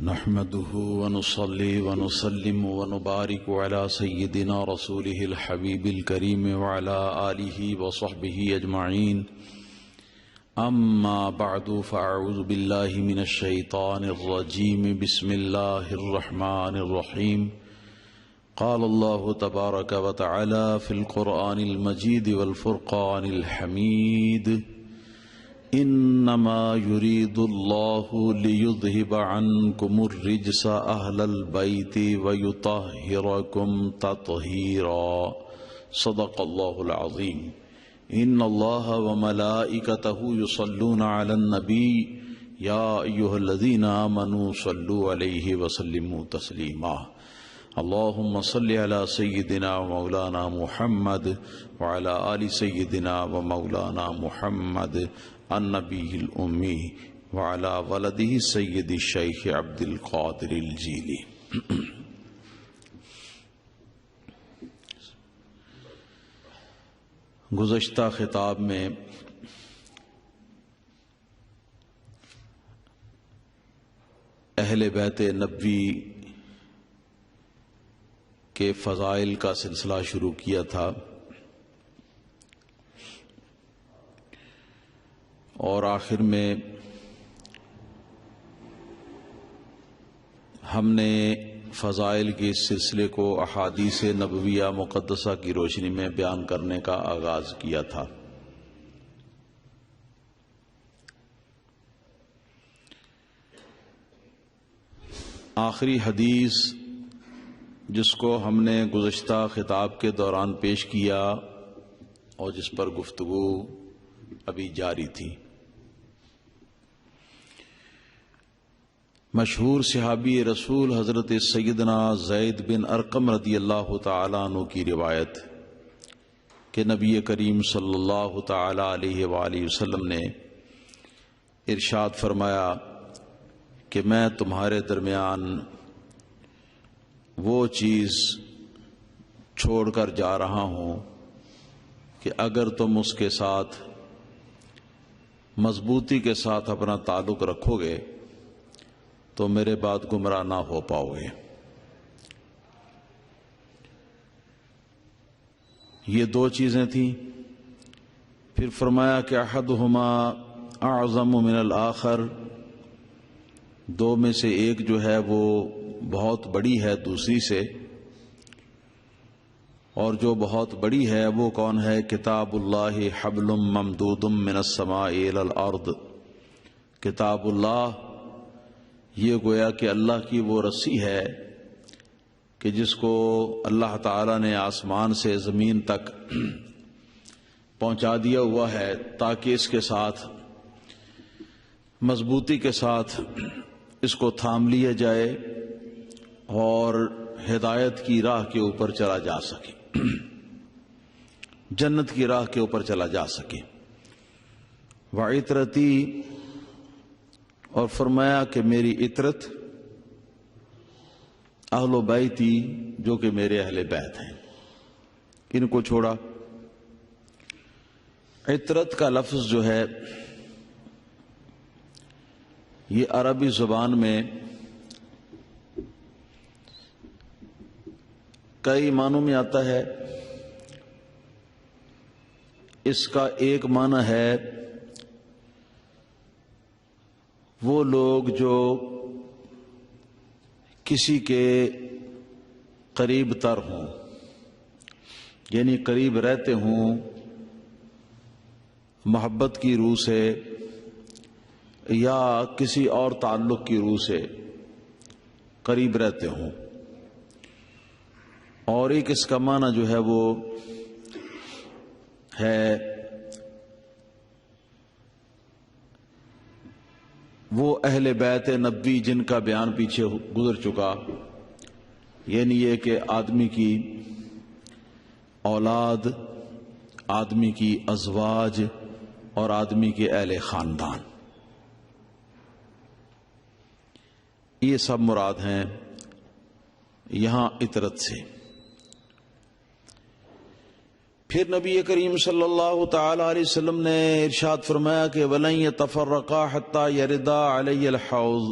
نحمده ونصلي ونسلم ونبارك على سيدنا رسوله الحبيب الكريم وعلى آله وصحبه أجمعين. أما بعد فأعوذ بالله من الشيطان الرجيم. بسم الله الرحمن الرحيم. قال الله تبارك وتعالى في القرآن المجيد والفرقان الحميد: انما يريد الله ليذهب عنكم الرجس اهل البيت ويطهركم تطهيرا. صدق الله العظيم. ان الله وملائكته يصلون على النبي يا ايها الذين امنوا صلوا عليه وسلموا تسليما. اللهم صل على سيدنا ومولانا محمد وعلى آل سيدنا ومولانا محمد النبي الأمي وعلى ولده سيد الشيخ عبد القادر الجيلي. گزشتہ خطاب میں اہل بیت نبوی کے فضائل کا سلسلہ شروع کیا تھا، اور آخر میں ہم نے فضائل کے اس سلسلے کو احادیث نبویہ مقدسہ کی روشنی میں بیان کرنے کا آغاز کیا تھا۔ آخری حدیث جس کو ہم نے گزشتہ خطاب کے دوران پیش کیا اور جس پر گفتگو ابھی جاری تھی، مشہور صحابی رسول حضرت سیدنا زید بن ارقم رضی اللہ تعالیٰ عنہ کی روایت کہ نبی کریم صلی اللہ تعالیٰ علیہ وآلہ وسلم نے ارشاد فرمایا کہ میں تمہارے درمیان وہ چیز چھوڑ کر جا رہا ہوں کہ اگر تم اس کے ساتھ مضبوطی کے ساتھ اپنا تعلق رکھو گے تو میرے بعد گمراہ نہ ہو پاؤ گے۔ یہ دو چیزیں تھیں۔ پھر فرمایا کہ احدہما اعظم من الآخر، دو میں سے ایک جو ہے وہ بہت بڑی ہے دوسری سے، اور جو بہت بڑی ہے وہ کون ہے؟ کتاب اللہ حبل ممدود من السماء الی الارض۔ کتاب اللہ یہ گویا کہ اللہ کی وہ رسی ہے کہ جس کو اللہ تعالیٰ نے آسمان سے زمین تک پہنچا دیا ہوا ہے تاکہ اس کے ساتھ مضبوطی کے ساتھ اس کو تھام لیا جائے اور ہدایت کی راہ کے اوپر چلا جا سکے، جنت کی راہ کے اوپر چلا جا سکے۔ وعطرتی، اور فرمایا کہ میری عطرت اہل و بیتی، جو کہ میرے اہل بیت ہیں، ان کو چھوڑا۔ عطرت کا لفظ جو ہے یہ عربی زبان میں کئی معنوں میں آتا ہے۔ اس کا ایک معنی ہے وہ لوگ جو کسی کے قریب تر ہوں، یعنی قریب رہتے ہوں، محبت کی روح سے یا کسی اور تعلق کی روح سے قریب رہتے ہوں۔ اور ایک اس کا معنی جو ہے وہ ہے وہ اہل بیت نبوی جن کا بیان پیچھے گزر چکا، یعنی یہ کہ آدمی کی اولاد، آدمی کی ازواج اور آدمی کے اہل خاندان، یہ سب مراد ہیں یہاں عطرت سے۔ پھر نبی کریم صلی اللہ تعالی علیہ وسلم نے ارشاد فرمایا کہ وَلَن يَتَفَرَّقَا حَتَّى يَرِدَا عَلَيَّ الْحَوْض،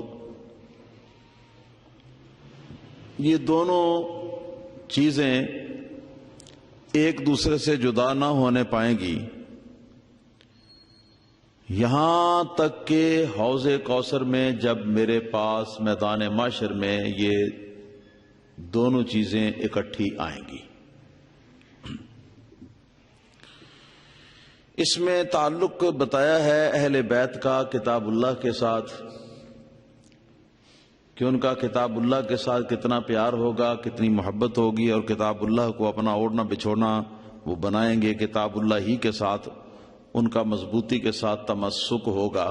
یہ دونوں چیزیں ایک دوسرے سے جدا نہ ہونے پائیں گی یہاں تک کہ حوض کوثر میں جب میرے پاس میدان محشر میں یہ دونوں چیزیں اکٹھی آئیں گی۔ اس میں تعلق بتایا ہے اہل بیت کا کتاب اللہ کے ساتھ، کہ ان کا کتاب اللہ کے ساتھ کتنا پیار ہوگا، کتنی محبت ہوگی، اور کتاب اللہ کو اپنا اوڑھنا بچھوڑنا وہ بنائیں گے، کتاب اللہ ہی کے ساتھ ان کا مضبوطی کے ساتھ تمسک ہوگا۔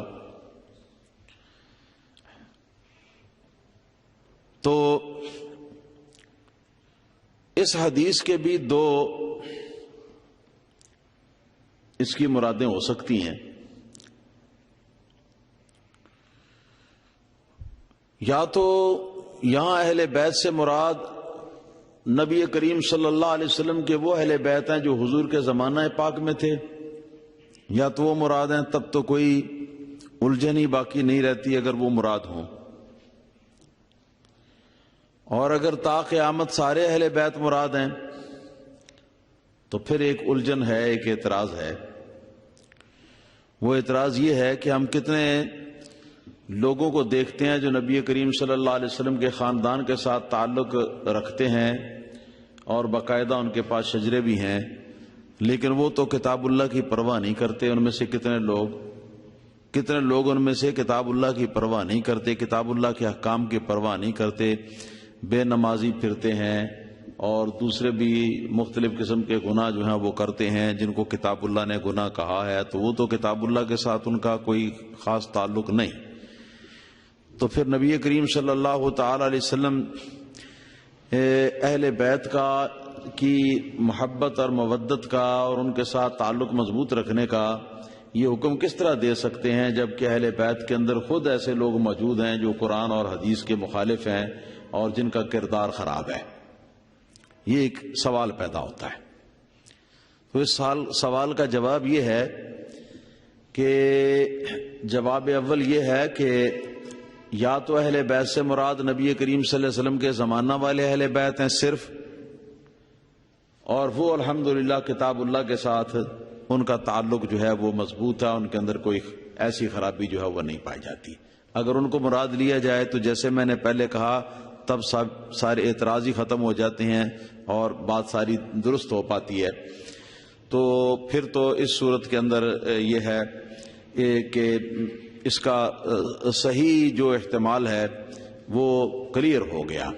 تو اس حدیث کے بھی دو اس کی مرادیں ہو سکتی ہیں، یا تو یہاں اہل بیت سے مراد نبی کریم صلی اللہ علیہ وسلم کے وہ اہل بیت ہیں جو حضور کے زمانہ پاک میں تھے، یا تو وہ مراد ہیں، تب تو کوئی الجھن ہی باقی نہیں رہتی اگر وہ مراد ہوں، اور اگر تا قیامت سارے اہل بیت مراد ہیں تو پھر ایک الجھن ہے، ایک اعتراض ہے۔ وہ اعتراض یہ ہے کہ ہم کتنے لوگوں کو دیکھتے ہیں جو نبی کریم صلی اللہ علیہ وسلم کے خاندان کے ساتھ تعلق رکھتے ہیں اور باقاعدہ ان کے پاس شجرے بھی ہیں، لیکن وہ تو کتاب اللہ کی پرواہ نہیں کرتے۔ ان میں سے کتنے لوگ ان میں سے کتاب اللہ کی پرواہ نہیں کرتے، کتاب اللہ کے احکام کی پرواہ نہیں کرتے، بے نمازی پھرتے ہیں اور دوسرے بھی مختلف قسم کے گناہ جو ہیں وہ کرتے ہیں جن کو کتاب اللہ نے گناہ کہا ہے، تو وہ تو کتاب اللہ کے ساتھ ان کا کوئی خاص تعلق نہیں۔ تو پھر نبی کریم صلی اللہ تعالی علیہ وسلم اہل بیت کی محبت اور مودت کا اور ان کے ساتھ تعلق مضبوط رکھنے کا یہ حکم کس طرح دے سکتے ہیں جبکہ اہل بیت کے اندر خود ایسے لوگ موجود ہیں جو قرآن اور حدیث کے مخالف ہیں اور جن کا کردار خراب ہے؟ یہ ایک سوال پیدا ہوتا ہے۔ تو اس سوال کا جواب یہ ہے کہ جواب اول یہ ہے کہ یا تو اہل بیت سے مراد نبی کریم صلی اللہ علیہ وسلم کے زمانہ والے اہل بیت ہیں صرف، اور وہ الحمدللہ کتاب اللہ کے ساتھ ان کا تعلق جو ہے وہ مضبوط ہے، ان کے اندر کوئی ایسی خرابی جو ہے وہ نہیں پائی جاتی۔ اگر ان کو مراد لیا جائے تو جیسے میں نے پہلے کہا تب سارے اعتراض ہی ختم ہو جاتے ہیں اور بات ساری درست ہو پاتی ہے۔ تو پھر تو اس صورت کے اندر یہ ہے کہ اس کا صحیح جو احتمال ہے وہ کلیئر ہو گیا،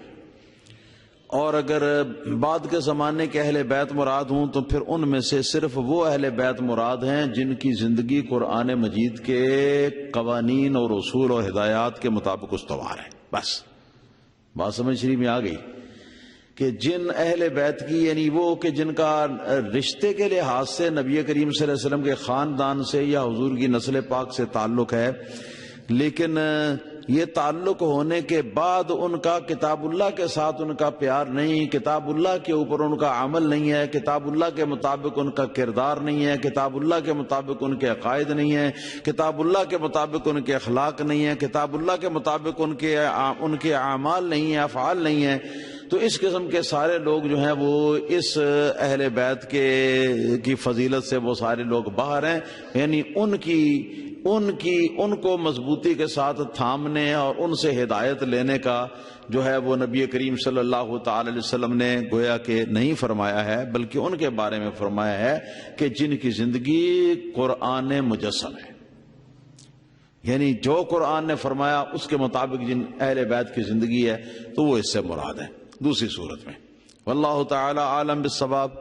اور اگر بعد کے زمانے کے اہل بیت مراد ہوں تو پھر ان میں سے صرف وہ اہل بیت مراد ہیں جن کی زندگی قرآن مجید کے قوانین اور اصول اور ہدایات کے مطابق استوار ہے۔ بس بات سمجھ شریف میں آ گئی کہ جن اہل بیت کی یعنی وہ کہ جن کا رشتے کے لحاظ سے نبی کریم صلی اللہ علیہ وسلم کے خاندان سے یا حضور کی نسل پاک سے تعلق ہے، لیکن یہ تعلق ہونے کے بعد ان کا کتاب اللہ کے ساتھ ان کا پیار نہیں، کتاب اللہ کے اوپر ان کا عمل نہیں ہے، کتاب اللہ کے مطابق ان کا کردار نہیں ہے، کتاب اللہ کے مطابق ان کے عقائد نہیں ہیں، کتاب اللہ کے مطابق ان کے اخلاق نہیں ہیں، کتاب اللہ کے مطابق ان کے اعمال نہیں ہیں، افعال نہیں ہیں، تو اس قسم کے سارے لوگ جو ہیں وہ اس اہل بیت کی فضیلت سے وہ سارے لوگ باہر ہیں، یعنی ان کو مضبوطی کے ساتھ تھامنے اور ان سے ہدایت لینے کا جو ہے وہ نبی کریم صلی اللہ تعالی علیہ وسلم نے گویا کہ نہیں فرمایا ہے، بلکہ ان کے بارے میں فرمایا ہے کہ جن کی زندگی قرآن مجسم ہے، یعنی جو قرآن نے فرمایا اس کے مطابق جن اہل بیت کی زندگی ہے تو وہ اس سے مراد ہے دوسری صورت میں۔ واللہ تعالی عالم بالصواب۔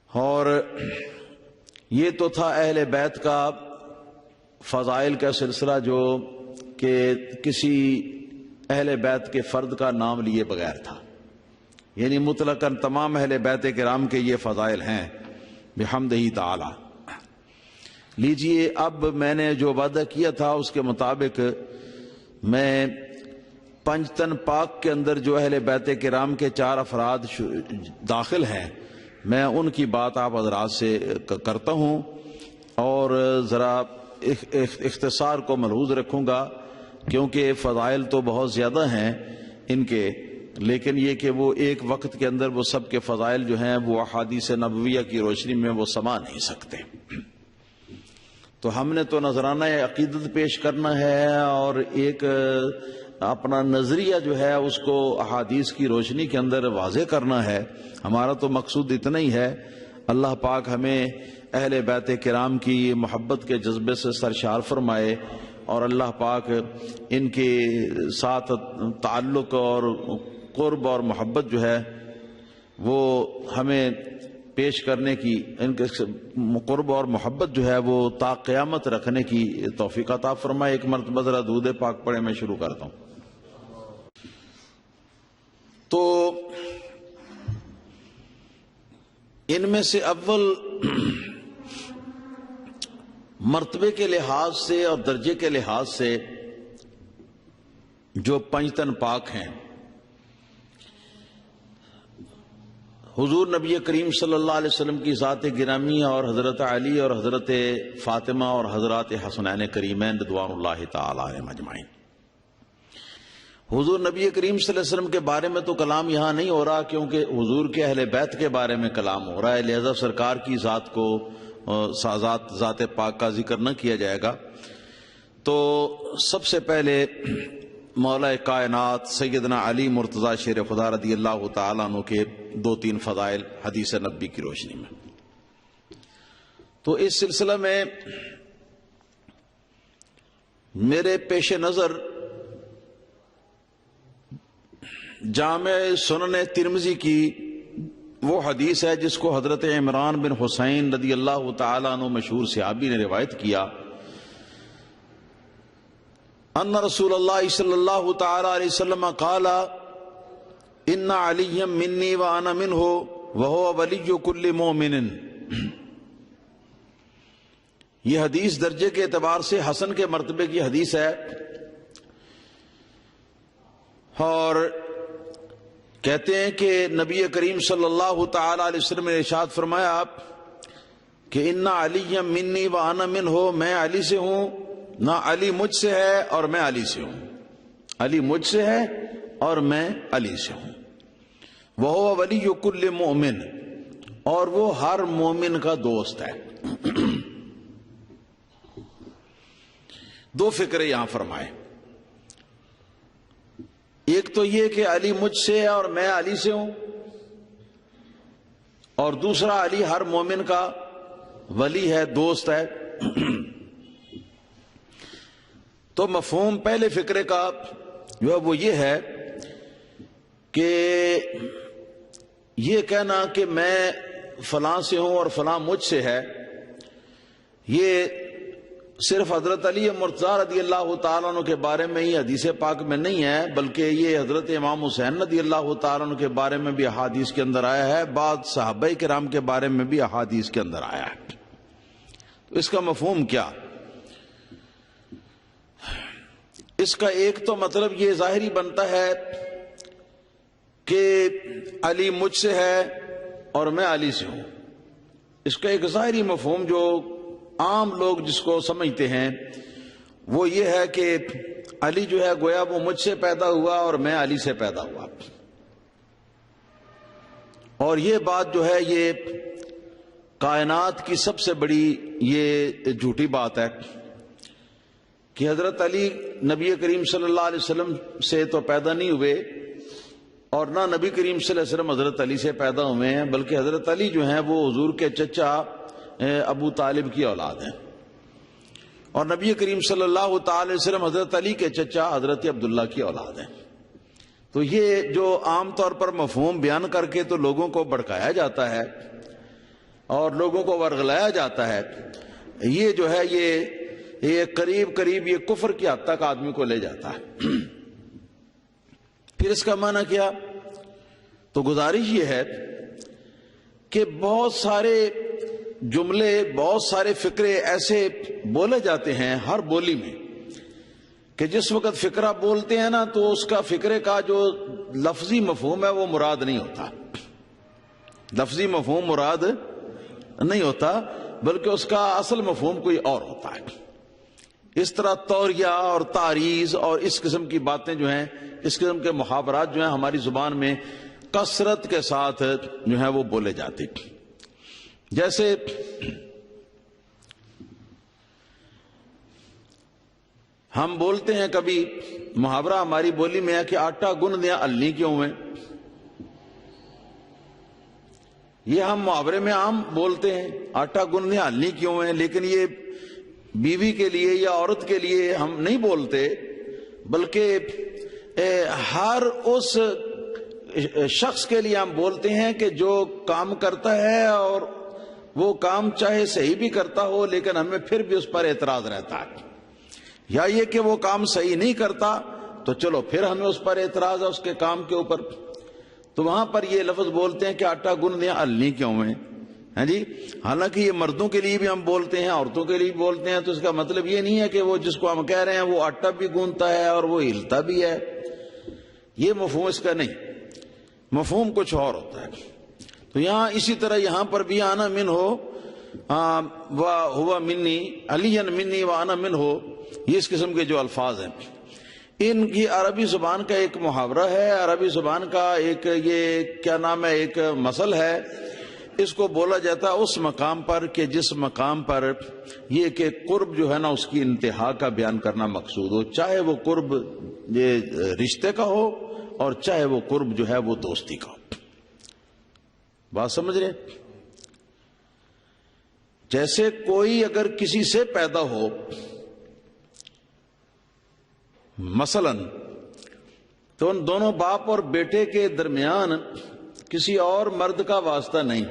اور یہ تو تھا اہل بیت کا فضائل کا سلسلہ جو کہ کسی اہل بیت کے فرد کا نام لیے بغیر تھا، یعنی مطلقاً تمام اہل بیت کرام کے یہ فضائل ہیں بحمدہ تعالی۔ لیجئے اب میں نے جو وعدہ کیا تھا اس کے مطابق میں پنجتن پاک کے اندر جو اہل بیت کرام کے 4 افراد داخل ہیں میں ان کی بات آپ حضرات سے کرتا ہوں اور ذرا اختصار کو ملحوظ رکھوں گا کیونکہ فضائل تو بہت زیادہ ہیں ان کے، لیکن یہ کہ وہ ایک وقت کے اندر وہ سب کے فضائل جو ہیں وہ احادیث نبویہ کی روشنی میں وہ سما نہیں سکتے۔ تو ہم نے تو نذرانہ عقیدت پیش کرنا ہے اور ایک اپنا نظریہ جو ہے اس کو احادیث کی روشنی کے اندر واضح کرنا ہے۔ ہمارا تو مقصود اتنا ہی ہے۔ اللہ پاک ہمیں اہل بیت کرام کی محبت کے جذبے سے سرشار فرمائے، اور اللہ پاک ان کے ساتھ تعلق اور قرب اور محبت جو ہے وہ ہمیں پیش کرنے کی، ان کے قرب اور محبت جو ہے وہ تا قیامت رکھنے کی توفیق عطا فرمائے۔ ایک مرتبہ ذرا درود پاک پڑھے، میں شروع کرتا ہوں۔ تو ان میں سے اول مرتبے کے لحاظ سے اور درجے کے لحاظ سے جو پنجتن پاک ہیں، حضور نبی کریم صلی اللہ علیہ وسلم کی ذات گرامی اور حضرت علی اور حضرت فاطمہ اور حضرات حسنین کریمین رضوان اللہ تعالی علیہم اجمعین۔ حضور نبی کریم صلی اللہ علیہ وسلم کے بارے میں تو کلام یہاں نہیں ہو رہا، کیونکہ حضور کے اہل بیت کے بارے میں کلام ہو رہا ہے، لہذا سرکار کی ذات کو ذات پاک کا ذکر نہ کیا جائے گا۔ تو سب سے پہلے مولا کائنات سیدنا علی مرتضی شیر خدا رضی اللہ تعالیٰ عنہ کے 2-3 فضائل حدیث نبی کی روشنی میں۔ تو اس سلسلہ میں میرے پیش نظر جامع سنن ترمذی کی وہ حدیث ہے جس کو حضرت عمران بن حسین رضی اللہ تعالیٰ عنہ مشہور صحابی نے روایت کیا، ان رسول اللہ صلی اللہ تعالیٰ علیہ وسلم قال ان علی منی وانا منہ وہو ولی کل مومن۔ یہ حدیث درجے کے اعتبار سے حسن کے مرتبے کی حدیث ہے، اور کہتے ہیں کہ نبی کریم صلی اللہ تعالی علیہ وسلم نے ارشاد فرمایا کہ ان علی منی وانا منہ، میں علی سے ہوں، نہ علی مجھ سے ہے اور میں علی سے ہوں، علی مجھ سے ہے اور میں علی سے ہوں۔ وہ ولی کل مومن، اور وہ ہر مومن کا دوست ہے۔ 2 فکرے یہاں فرمائے، ایک تو یہ کہ علی مجھ سے ہے اور میں علی سے ہوں، اور دوسرا علی ہر مومن کا ولی ہے، دوست ہے۔ تو مفہوم پہلے فکرے کا جو ہے وہ یہ ہے کہ یہ کہنا کہ میں فلاں سے ہوں اور فلاں مجھ سے ہے، یہ صرف حضرت علی مرتضیٰ رضی اللہ تعالیٰ عنہ کے بارے میں ہی حدیث پاک میں نہیں ہے، بلکہ یہ حضرت امام حسین رضی اللہ تعالیٰ عنہ کے بارے میں بھی احادیث کے اندر آیا ہے، بعض صحابہ کرام کے بارے میں بھی احادیث کے اندر آیا ہے۔ تو اس کا مفہوم کیا؟ اس کا ایک تو مطلب یہ ظاہری بنتا ہے کہ علی مجھ سے ہے اور میں علی سے ہوں۔ اس کا ایک ظاہری مفہوم جو عام لوگ جس کو سمجھتے ہیں وہ یہ ہے کہ علی جو ہے گویا وہ مجھ سے پیدا ہوا اور میں علی سے پیدا ہوا، اور یہ بات جو ہے یہ کائنات کی سب سے بڑی یہ جھوٹی بات ہے کہ حضرت علی نبی کریم صلی اللہ علیہ وسلم سے تو پیدا نہیں ہوئے، اور نہ نبی کریم صلی اللہ علیہ وسلم حضرت علی سے پیدا ہوئے ہیں، بلکہ حضرت علی جو ہیں وہ حضور کے چچا ابو طالب کی اولاد ہیں، اور نبی کریم صلی اللہ تعالی علیہ وسلم حضرت علی کے چچا حضرت عبداللہ کی اولاد ہیں۔ تو یہ جو عام طور پر مفہوم بیان کر کے تو لوگوں کو بھڑکایا جاتا ہے اور لوگوں کو ورغلایا جاتا ہے، یہ جو ہے یہ قریب قریب یہ کفر کی حد تک آدمی کو لے جاتا ہے۔ پھر اس کا معنی کیا؟ تو گزارش یہ ہے کہ بہت سارے جملے، بہت سارے فکرے ایسے بولے جاتے ہیں ہر بولی میں کہ جس وقت فکرہ بولتے ہیں نا تو اس کا فکرے کا جو لفظی مفہوم ہے وہ مراد نہیں ہوتا، لفظی مفہوم مراد نہیں ہوتا، بلکہ اس کا اصل مفہوم کوئی اور ہوتا ہے۔ اس طرح توریہ اور تعریض اور اس قسم کی باتیں جو ہیں، اس قسم کے محاورات جو ہیں ہماری زبان میں کثرت کے ساتھ جو ہیں وہ بولے جاتے. جیسے ہم بولتے ہیں، کبھی محاورہ ہماری بولی میں ہے کہ آٹا گن دیا النی کیوں ہے. یہ ہم محاورے میں عام بولتے ہیں، آٹا گن دیا النی کیوں ہے، لیکن یہ بیوی کے لیے یا عورت کے لیے ہم نہیں بولتے، بلکہ ہر اس شخص کے لیے ہم بولتے ہیں کہ جو کام کرتا ہے اور وہ کام چاہے صحیح بھی کرتا ہو لیکن ہمیں پھر بھی اس پر اعتراض رہتا ہے، یا یہ کہ وہ کام صحیح نہیں کرتا تو چلو پھر ہمیں اس پر اعتراض ہے اس کے کام کے اوپر. تو وہاں پر یہ لفظ بولتے ہیں کہ آٹا گن دیا النی کیوں ہے. ہاں جی، حالانکہ یہ مردوں کے لیے بھی ہم بولتے ہیں، عورتوں کے لیے بھی بولتے ہیں. تو اس کا مطلب یہ نہیں ہے کہ وہ جس کو ہم کہہ رہے ہیں وہ آٹا بھی گونتا ہے اور وہ ہلتا بھی ہے. یہ مفہوم اس کا نہیں، مفہوم کچھ اور ہوتا ہے. تو یہاں اسی طرح یہاں پر بھی آنا من ہو و ہوا منی علی منی و آنا من ہو، یہ اس قسم کے جو الفاظ ہیں ان کی عربی زبان کا ایک محاورہ ہے، عربی زبان کا ایک یہ کیا نام ہے، ایک مثل ہے. اس کو بولا جاتا ہے اس مقام پر کہ جس مقام پر یہ کہ قرب جو ہے نا اس کی انتہا کا بیان کرنا مقصود ہو، چاہے وہ قرب یہ رشتے کا ہو اور چاہے وہ قرب جو ہے وہ دوستی کا ہو. بات سمجھ رہے؟ جیسے کوئی اگر کسی سے پیدا ہو مثلا، تو ان دونوں باپ اور بیٹے کے درمیان کسی اور مرد کا واسطہ نہیں،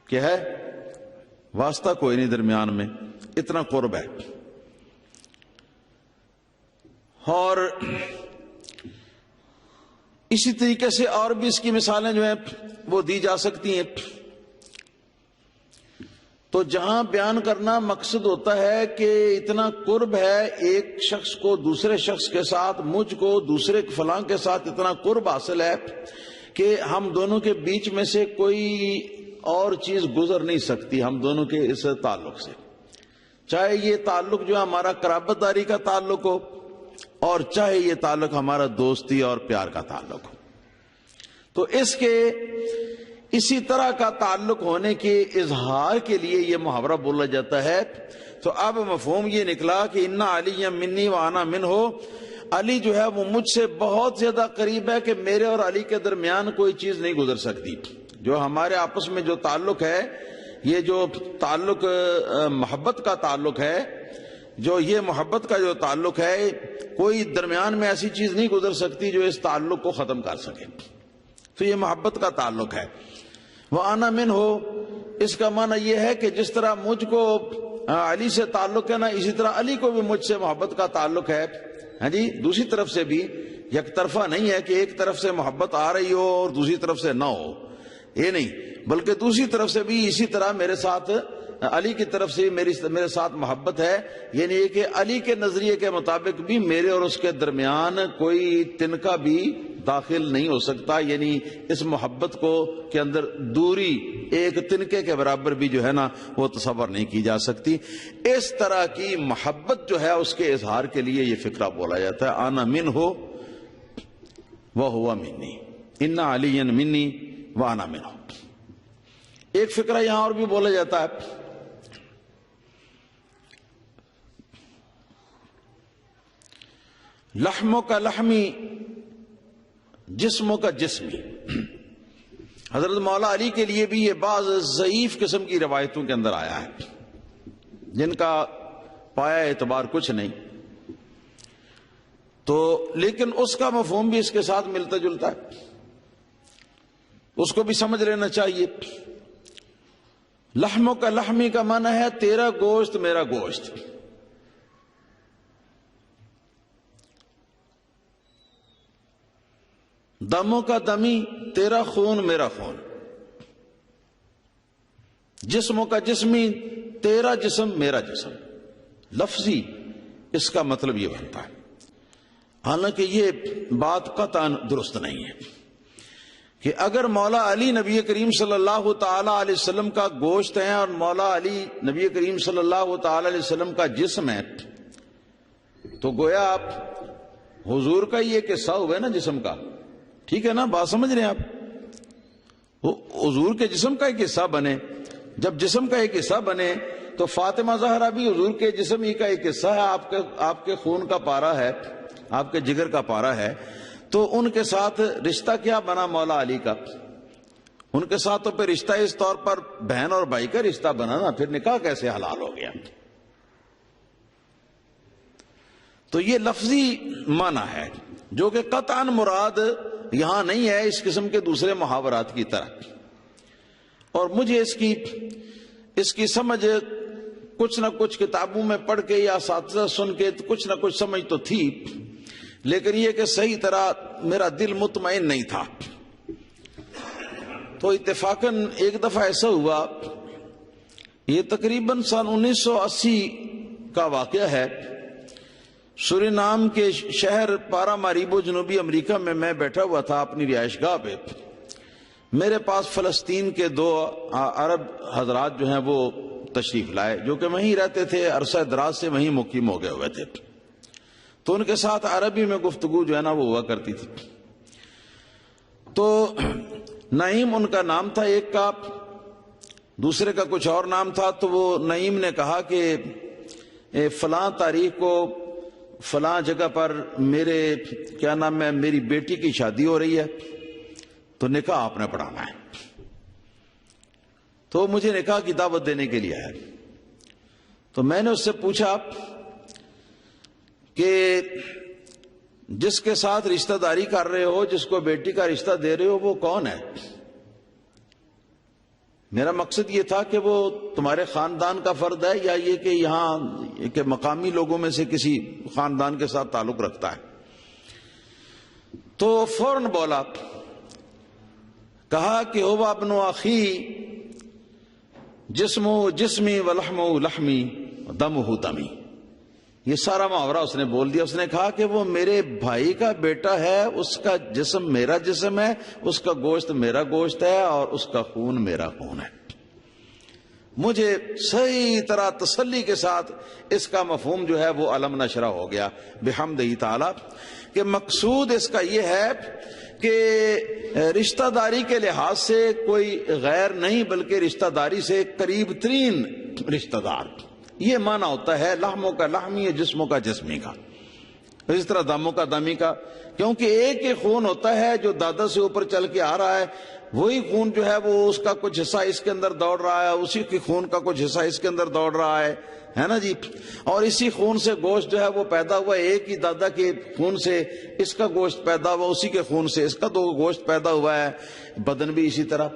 کیا ہے؟ واسطہ کوئی نہیں درمیان میں، اتنا قرب ہے. اور اسی طریقے سے اور بھی اس کی مثالیں جو ہیں وہ دی جا سکتی ہیں. تو جہاں بیان کرنا مقصد ہوتا ہے کہ اتنا قرب ہے ایک شخص کو دوسرے شخص کے ساتھ، مجھ کو دوسرے فلاں کے ساتھ اتنا قرب حاصل ہے کہ ہم دونوں کے بیچ میں سے کوئی اور چیز گزر نہیں سکتی ہم دونوں کے اس تعلق سے، چاہے یہ تعلق جو ہمارا قرابت داری کا تعلق ہو اور چاہے یہ تعلق ہمارا دوستی اور پیار کا تعلق ہو. تو اس کے اسی طرح کا تعلق ہونے کے اظہار کے لیے یہ محاورہ بولا جاتا ہے. تو اب مفہوم یہ نکلا کہ انا علی منی و انا من ہو، علی جو ہے وہ مجھ سے بہت زیادہ قریب ہے کہ میرے اور علی کے درمیان کوئی چیز نہیں گزر سکتی. جو ہمارے آپس میں جو تعلق ہے، یہ جو تعلق محبت کا تعلق ہے، جو یہ محبت کا جو تعلق ہے، کوئی درمیان میں ایسی چیز نہیں گزر سکتی جو اس تعلق کو ختم کر سکے. تو یہ محبت کا تعلق ہے. وَأَنَا مِنْهُ، اس کا معنی یہ ہے کہ جس طرح مجھ کو علی سے تعلق ہے نا، اسی طرح علی کو بھی مجھ سے محبت کا تعلق ہے. ہاں جی، دوسری طرف سے بھی یک طرفہ نہیں ہے کہ ایک طرف سے محبت آ رہی ہو اور دوسری طرف سے نہ ہو، یہ نہیں، بلکہ دوسری طرف سے بھی اسی طرح میرے ساتھ علی کی طرف سے میرے ساتھ محبت ہے. یعنی یہ کہ علی کے نظریے کے مطابق بھی میرے اور اس کے درمیان کوئی تنکا بھی داخل نہیں ہو سکتا. یعنی اس محبت کو کے اندر دوری ایک تنکے کے برابر بھی جو ہے نا وہ تصور نہیں کی جا سکتی. اس طرح کی محبت جو ہے اس کے اظہار کے لیے یہ فقرہ بولا جاتا ہے، آنا من ہو وہ ہوا منی، انا علی منی و آنا من ہو. ایک فقرہ یہاں اور بھی بولا جاتا ہے، لحموں کا لحمی جسموں کا جسمی. حضرت مولا علی کے لیے بھی یہ بعض ضعیف قسم کی روایتوں کے اندر آیا ہے جن کا پایا اعتبار کچھ نہیں، تو لیکن اس کا مفہوم بھی اس کے ساتھ ملتا جلتا ہے، اس کو بھی سمجھ لینا چاہیے. لحموں کا لحمی کا معنی ہے تیرا گوشت میرا گوشت، دموں کا دمی تیرا خون میرا خون، جسموں کا جسمی تیرا جسم میرا جسم. لفظی اس کا مطلب یہ بنتا ہے، حالانکہ یہ بات قطعاً درست نہیں ہے، کہ اگر مولا علی نبی کریم صلی اللہ تعالی علیہ وسلم کا گوشت ہے اور مولا علی نبی کریم صلی اللہ تعالی علیہ وسلم کا جسم ہے، تو گویا آپ حضور کا یہ قصہ ہوئے نا جسم کا، ٹھیک ہے نا، بات سمجھ رہے ہیں آپ؟ حضور کے جسم کا ایک حصہ بنے، جب جسم کا ایک حصہ بنے تو فاطمہ زہرا بھی حضور کے جسم ہی کا ایک حصہ ہے، آپ کے خون کا پارا ہے، آپ کے جگر کا پارا ہے، تو ان کے ساتھ رشتہ کیا بنا مولا علی کا؟ ان کے ساتھ تو پھر رشتہ اس طور پر بہن اور بھائی کا رشتہ بنا نا، پھر نکاح کیسے حلال ہو گیا؟ تو یہ لفظی معنی ہے جو کہ قطعاً مراد یہاں نہیں ہے اس قسم کے دوسرے محاورات کی طرح، اور مجھے اس کی سمجھ کچھ نہ کچھ کتابوں میں پڑھ کے یا اساتذہ سن کے کچھ نہ کچھ سمجھ تو تھی، لیکن یہ کہ صحیح طرح میرا دل مطمئن نہیں تھا۔ تو اتفاقاً ایک دفعہ ایسا ہوا، یہ تقریباً سن 1980 کا واقعہ ہے، سورینام کے شہر پاراماریبو جنوبی امریکہ میں میں بیٹھا ہوا تھا اپنی رہائش گاہ پہ، میرے پاس فلسطین کے 2 عرب حضرات جو ہیں وہ تشریف لائے، جو کہ وہیں رہتے تھے، عرصہ دراز سے وہیں مقیم ہو گئے ہوئے تھے، تو ان کے ساتھ عربی میں گفتگو جو ہے نا وہ ہوا کرتی تھی۔ تو نعیم ان کا نام تھا ایک کا، دوسرے کا کچھ اور نام تھا، تو وہ نعیم نے کہا کہ فلاں تاریخ کو فلاں جگہ پر میرے کیا نام ہے میری بیٹی کی شادی ہو رہی ہے، تو نکاح آپ نے پڑھانا ہے۔ تو مجھے نکاح کی دعوت دینے کے لیے آیا، تو میں نے اس سے پوچھا کہ جس کے ساتھ رشتہ داری کر رہے ہو، جس کو بیٹی کا رشتہ دے رہے ہو، وہ کون ہے؟ میرا مقصد یہ تھا کہ وہ تمہارے خاندان کا فرد ہے یا یہ کہ یہاں کہ مقامی لوگوں میں سے کسی خاندان کے ساتھ تعلق رکھتا ہے۔ تو فوراً بولا، کہا کہ ہو ابن اخی جسمو جسمی ولحمو لحمی دمہ دمی۔ یہ سارا محاورہ اس نے بول دیا۔ اس نے کہا کہ وہ میرے بھائی کا بیٹا ہے، اس کا جسم میرا جسم ہے، اس کا گوشت میرا گوشت ہے، اور اس کا خون میرا خون ہے۔ مجھے صحیح طرح تسلی کے ساتھ اس کا مفہوم جو ہے وہ علم نشرہ ہو گیا بحمدہ تعالی، کہ مقصود اس کا یہ ہے کہ رشتہ داری کے لحاظ سے کوئی غیر نہیں، بلکہ رشتہ داری سے قریب ترین رشتہ دار، یہ معنی ہوتا ہے لحموں کا لحمی، جسموں کا جسمی کا، اس طرح دموں کا دمی کا، کیونکہ ایک ہی خون ہوتا ہے جو دادا سے اوپر چل کے آ رہا ہے، وہی خون جو ہے وہ اس کا کچھ حصہ اس کے اندر دوڑ رہا ہے، اسی کے خون کا کچھ حصہ اس کے اندر دوڑ رہا ہے نا جی، اور اسی خون سے گوشت جو ہے وہ پیدا ہوا ہے، ایک ہی دادا کے خون سے اس کا گوشت پیدا ہوا، اسی کے خون سے اس کا گوشت پیدا ہوا ہے، بدن بھی اسی طرح۔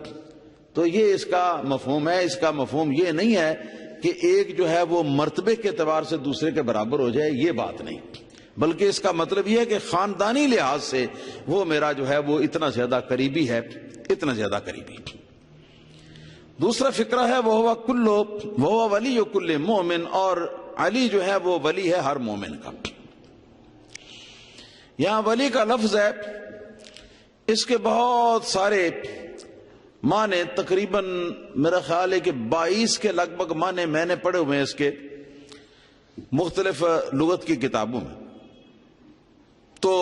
تو یہ اس کا مفہوم ہے۔ اس کا مفہوم یہ نہیں ہے کہ ایک جو ہے وہ مرتبے کے اعتبار سے دوسرے کے برابر ہو جائے، یہ بات نہیں، بلکہ اس کا مطلب یہ ہے کہ خاندانی لحاظ سے وہ میرا جو ہے وہ اتنا زیادہ قریبی ہے، اتنا زیادہ قریبی۔ دوسرا فقرہ ہے وہ ولی کل مومن، اور علی جو ہے وہ ولی ہے ہر مومن کا۔ یہاں ولی کا لفظ ہے، اس کے بہت سارے معنی، تقریباً میرا خیال ہے کہ 22 کے لگ بھگ معنی میں نے پڑھے ہوئے ہیں اس کے مختلف لغت کی کتابوں میں۔ تو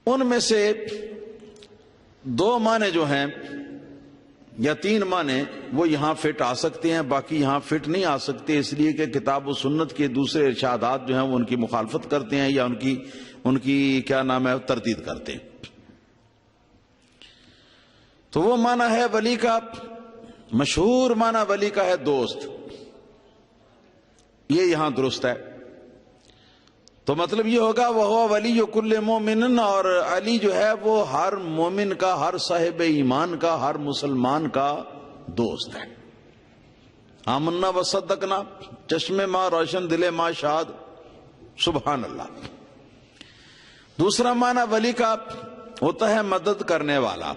ان میں سے 2 معنی جو ہیں یا 3 معنی وہ یہاں فٹ آ سکتے ہیں، باقی یہاں فٹ نہیں آ سکتے، اس لیے کہ کتاب و سنت کے دوسرے ارشادات جو ہیں وہ ان کی مخالفت کرتے ہیں یا ان کی کیا نام ہے تردید کرتے ہیں۔ تو وہ معنی ہے ولی کا، مشہور معنی ولی کا ہے دوست، یہ یہاں درست ہے۔ تو مطلب یہ ہوگا وہ ولی کل مومن، اور علی جو ہے وہ ہر مومن کا، ہر صاحب ایمان کا، ہر مسلمان کا دوست ہے۔ آمنا و صدقنا، چشم ماں روشن دل ماں شاد، سبحان اللہ۔ دوسرا معنی ولی کا ہوتا ہے مدد کرنے والا،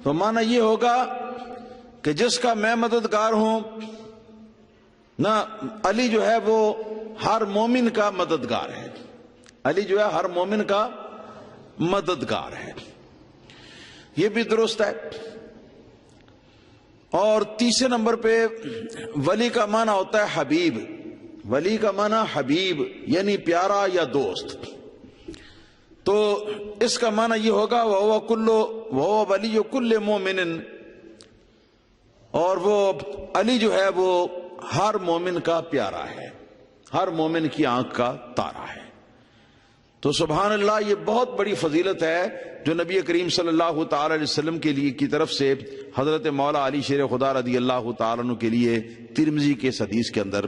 تو معنی یہ ہوگا کہ جس کا میں مددگار ہوں نا، علی جو ہے وہ ہر مومن کا مددگار ہے، علی جو ہے ہر مومن کا مددگار ہے، یہ بھی درست ہے۔ اور تیسرے نمبر پہ ولی کا معنی ہوتا ہے حبیب، ولی کا معنی حبیب یعنی پیارا یا دوست، تو اس کا معنی یہ ہوگا وَهُوَ وَلِيُّ كُلِّ مُؤْمِنٍ، اور وہ علی جو ہے وہ ہر مومن کا پیارا ہے، ہر مومن کی آنکھ کا تارا ہے۔ تو سبحان اللہ، یہ بہت بڑی فضیلت ہے جو نبی کریم صلی اللہ تعالی علیہ وسلم کے لیے کی طرف سے حضرت مولا علی شیر خدا رضی اللہ تعالیٰ عنہ کے لیے ترمذی کے حدیث کے اندر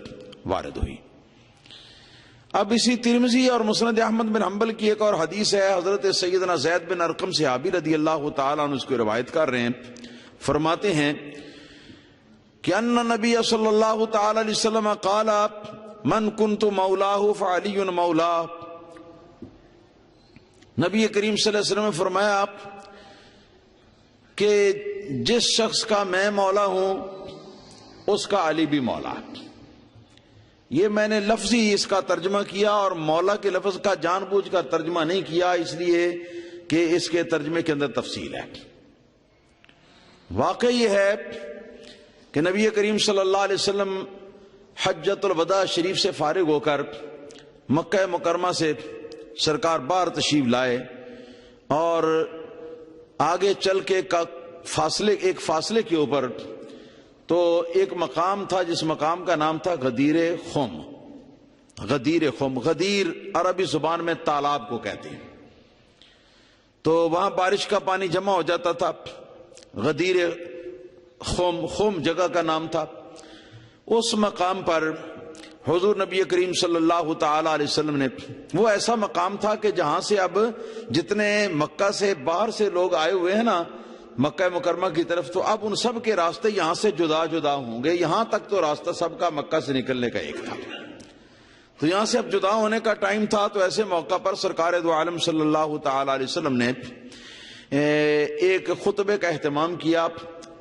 وارد ہوئی۔ اب اسی ترمذی اور مسند احمد بن حنبل کی ایک اور حدیث ہے، حضرت سیدنا زید بن ارقم صحابی رضی اللہ تعالیٰ عنہ اس کو روایت کر رہے ہیں، فرماتے ہیں کہ ان نبی صلی اللہ تعالی علیہ وسلم قال من کنت مولاہ فعلی مولاہ، نبی کریم صلی اللہ علیہ وسلم نے فرمایا کہ جس شخص کا میں مولا ہوں اس کا علی بھی مولا۔ یہ میں نے لفظی اس کا ترجمہ کیا اور مولا کے لفظ کا جان بوجھ کر ترجمہ نہیں کیا، اس لیے کہ اس کے ترجمے کے اندر تفصیل ہے۔ واقع یہ ہے کہ نبی کریم صلی اللہ علیہ وسلم حجۃ الوداع شریف سے فارغ ہو کر مکہ مکرمہ سے سرکار باہر تشریف لائے، اور آگے چل کے ایک فاصلے کے اوپر تو ایک مقام تھا جس مقام کا نام تھا غدیر خم۔ غدیر خم، غدیر عربی زبان میں تالاب کو کہتے ہیں، تو وہاں بارش کا پانی جمع ہو جاتا تھا۔ غدیر خم جگہ کا نام تھا۔ اس مقام پر حضور نبی کریم صلی اللہ تعالی علیہ وسلم نے، وہ ایسا مقام تھا کہ جہاں سے اب جتنے مکہ سے باہر سے لوگ آئے ہوئے ہیں نا مکہ مکرمہ کی طرف، تو اب ان سب کے راستے یہاں سے جدا جدا ہوں گے، یہاں تک تو راستہ سب کا مکہ سے نکلنے کا ایک تھا، تو یہاں سے اب جدا ہونے کا ٹائم تھا۔ تو ایسے موقع پر سرکار دو عالم صلی اللہ تعالی علیہ وسلم نے ایک خطبے کا اہتمام کیا،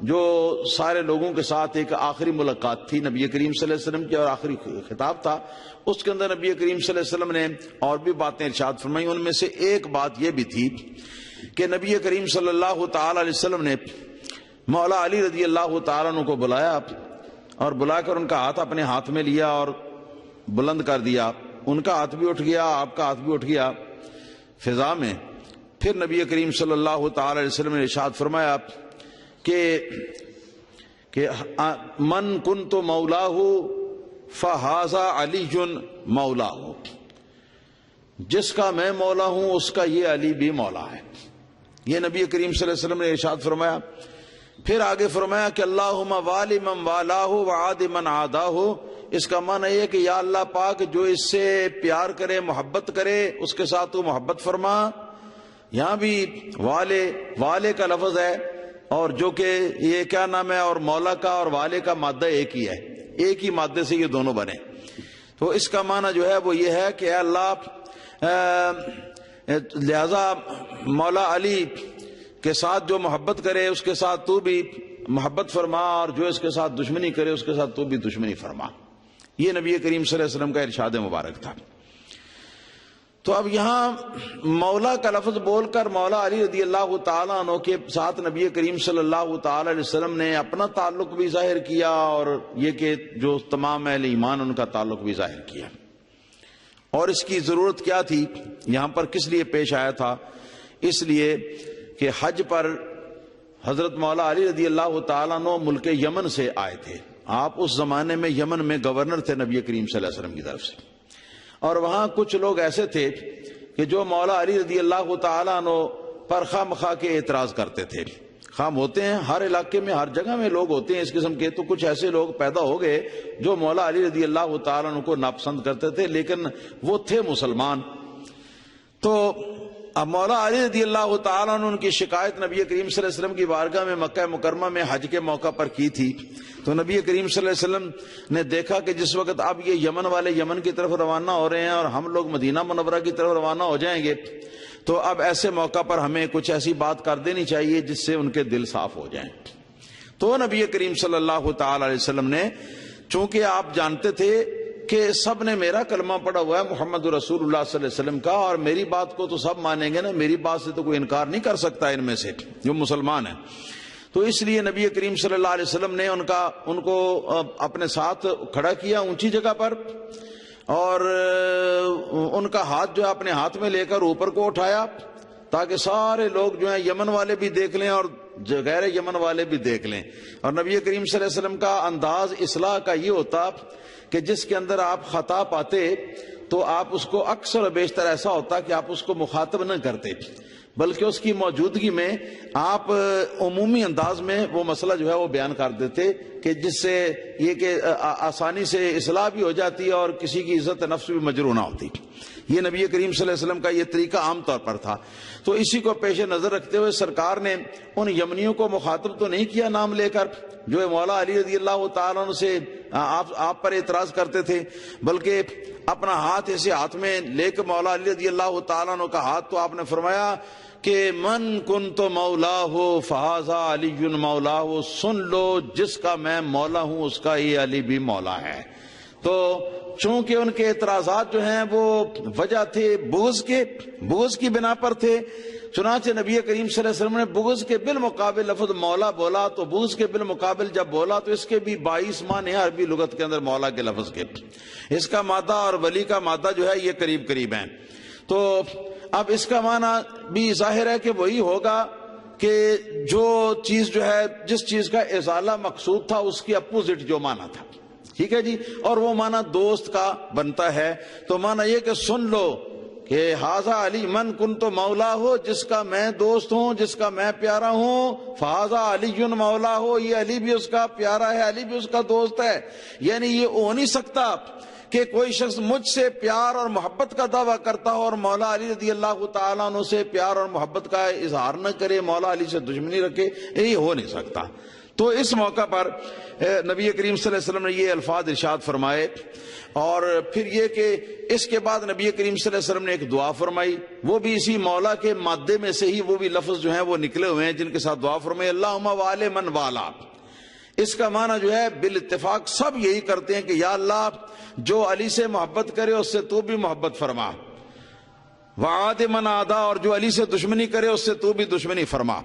جو سارے لوگوں کے ساتھ ایک آخری ملاقات تھی نبی کریم صلی اللہ علیہ وسلم کی، اور آخری خطاب تھا۔ اس کے اندر نبی کریم صلی اللہ علیہ وسلم نے اور بھی باتیں ارشاد فرمائی، ان میں سے ایک بات یہ بھی تھی کہ نبی کریم صلی اللہ تعالی علیہ وسلم نے مولا علی رضی اللہ تعالیٰ عنہ کو بلایا، اور بلا کر ان کا ہاتھ اپنے ہاتھ میں لیا اور بلند کر دیا، ان کا ہاتھ بھی اٹھ گیا، آپ کا ہاتھ بھی اٹھ گیا فضا میں۔ پھر نبی کریم صلی اللہ تعالی علیہ وسلم نے ارشاد فرمایا کہ من کنت مولاہ فہذا علی مولاہ، جس کا میں مولا ہوں اس کا یہ علی بھی مولا ہے۔ یہ نبی کریم صلی اللہ علیہ وسلم نے ارشاد فرمایا۔ پھر آگے فرمایا کہ اللہم والی من والاہ وعاد من عاداہ، اس کا معنی یہ کہ یا اللہ پاک جو اس سے پیار کرے محبت کرے اس کے ساتھ تو محبت فرما۔ یہاں بھی والے کا لفظ ہے، اور جو کہ یہ کیا نام ہے، اور مولا کا اور والے کا مادہ ایک ہی ہے، ایک ہی مادے سے یہ دونوں بنے۔ تو اس کا معنی جو ہے وہ یہ ہے کہ اے اللہ لہذا مولا علی کے ساتھ جو محبت کرے اس کے ساتھ تو بھی محبت فرما، اور جو اس کے ساتھ دشمنی کرے اس کے ساتھ تو بھی دشمنی فرما۔ یہ نبی کریم صلی اللہ علیہ وسلم کا ارشاد مبارک تھا۔ تو اب یہاں مولا کا لفظ بول کر مولا علی رضی اللہ تعالیٰ عنہ کے ساتھ نبی کریم صلی اللہ تعالی علیہ وسلم نے اپنا تعلق بھی ظاہر کیا، اور یہ کہ جو تمام اہل ایمان ان کا تعلق بھی ظاہر کیا۔ اور اس کی ضرورت کیا تھی، یہاں پر کس لیے پیش آیا تھا؟ اس لیے کہ حج پر حضرت مولا علی رضی اللہ تعالیٰ عنہ ملک یمن سے آئے تھے۔ آپ اس زمانے میں یمن میں گورنر تھے نبی کریم صلی اللہ علیہ وسلم کی طرف سے، اور وہاں کچھ لوگ ایسے تھے کہ جو مولا علی رضی اللہ تعالیٰ عنہ پر خواہ مخواہ کے اعتراض کرتے تھے۔ خام ہوتے ہیں ہر علاقے میں، ہر جگہ میں لوگ ہوتے ہیں اس قسم کے، تو کچھ ایسے لوگ پیدا ہو گئے جو مولا علی رضی اللہ تعالیٰ عنہ کو ناپسند کرتے تھے، لیکن وہ تھے مسلمان۔ تو اب مولا علی رضی اللہ تعالیٰ عنہ ان کی شکایت نبی کریم صلی اللہ علیہ وسلم کی بارگاہ میں مکہ مکرمہ میں حج کے موقع پر کی تھی۔ تو نبی کریم صلی اللہ علیہ وسلم نے دیکھا کہ جس وقت اب یہ یمن والے یمن کی طرف روانہ ہو رہے ہیں اور ہم لوگ مدینہ منورہ کی طرف روانہ ہو جائیں گے، تو اب ایسے موقع پر ہمیں کچھ ایسی بات کر دینی چاہیے جس سے ان کے دل صاف ہو جائیں۔ تو نبی کریم صلی اللہ تعالی علیہ وسلم نے، چونکہ آپ جانتے تھے کہ سب نے میرا کلمہ پڑھا ہوا ہے محمد رسول اللہ صلی اللہ علیہ وسلم کا، اور میری بات کو تو سب مانیں گے نا، میری بات سے تو کوئی انکار نہیں کر سکتا ان میں سے جو مسلمان ہیں۔ تو اس لیے نبی کریم صلی اللہ علیہ وسلم نے ان کو اپنے ساتھ کھڑا کیا اونچی جگہ پر، اور ان کا ہاتھ جو ہے اپنے ہاتھ میں لے کر اوپر کو اٹھایا تاکہ سارے لوگ جو ہیں یمن والے بھی دیکھ لیں اور غیر یمن والے بھی دیکھ لیں۔ اور نبی کریم صلی اللہ علیہ وسلم کا انداز اصلاح کا یہ ہوتا کہ جس کے اندر آپ خطا پاتے تو آپ اس کو اکثر و بیشتر ایسا ہوتا کہ آپ اس کو مخاطب نہ کرتے، بلکہ اس کی موجودگی میں آپ عمومی انداز میں وہ مسئلہ جو ہے وہ بیان کر دیتے، کہ جس سے یہ کہ آسانی سے اصلاح بھی ہو جاتی اور کسی کی عزت نفس بھی مجروح نہ ہوتی۔ یہ نبی کریم صلی اللہ علیہ وسلم کا یہ طریقہ عام طور پر تھا۔ تو اسی کو پیش نظر رکھتے ہوئے سرکار نے ان یمنیوں کو مخاطب تو نہیں کیا نام لے کر جو مولا علی رضی اللہ تعالیٰ عنہ سے آپ پر اعتراض کرتے تھے، بلکہ اپنا ہاتھ ایسے ہاتھ میں لے کے مولا علی رضی اللہ تعالیٰ عنہ کا ہاتھ تو آپ نے فرمایا کہ من کنت مولاہ فہذا علی مولاہ، سن لو جس کا میں مولا ہوں اس کا یہ علی بھی مولا ہے۔ تو چونکہ ان کے اعتراضات جو ہیں وہ وجہ تھے بغض کی بنا پر تھے، چنانچہ نبی کریم صلی اللہ علیہ وسلم نے بغض کے بالمقابل لفظ مولا بولا، تو بغض کے بالمقابل جب بولا تو اس کے بھی 22 معنی ہیں عربی لغت کے اندر مولا کے لفظ کے۔ اس کا مادہ اور ولی کا مادہ جو ہے یہ قریب قریب ہیں۔ تو اب اس کا معنی بھی ظاہر ہے کہ وہی ہوگا کہ جو چیز جو ہے جس چیز کا ازالہ مقصود تھا اس کی اپوزٹ جو معنی تھا، ٹھیک ہے جی، اور وہ معنی دوست کا بنتا ہے۔ تو معنی یہ کہ سن لو کہ ہاذا علی من کنت مولا ہو، جس کا میں دوست ہوں، جس کا میں پیارا ہوں، فہذا علی مولا ہو، یہ علی بھی اس کا پیارا ہے، علی بھی اس کا دوست ہے۔ یعنی یہ ہو نہیں سکتا کہ کوئی شخص مجھ سے پیار اور محبت کا دعویٰ کرتا ہو اور مولا علی رضی اللہ تعالیٰ عنہ سے پیار اور محبت کا اظہار نہ کرے، مولا علی سے دشمنی رکھے، یہ ہو نہیں سکتا۔ تو اس موقع پر نبی کریم صلی اللہ علیہ وسلم نے یہ الفاظ ارشاد فرمائے، اور پھر یہ کہ اس کے بعد نبی کریم صلی اللہ علیہ وسلم نے ایک دعا فرمائی، وہ بھی اسی مولا کے مادے میں سے ہی وہ بھی لفظ جو ہیں وہ نکلے ہوئے ہیں جن کے ساتھ دعا فرمائی، اللہم وعلی من والا۔ اس کا معنی جو ہے بالاتفاق سب یہی کرتے ہیں کہ یا اللہ جو علی سے محبت کرے اس سے تو بھی محبت فرما، وعاد من عادا، اور جو علی سے دشمنی کرے اس سے تو بھی دشمنی فرما۔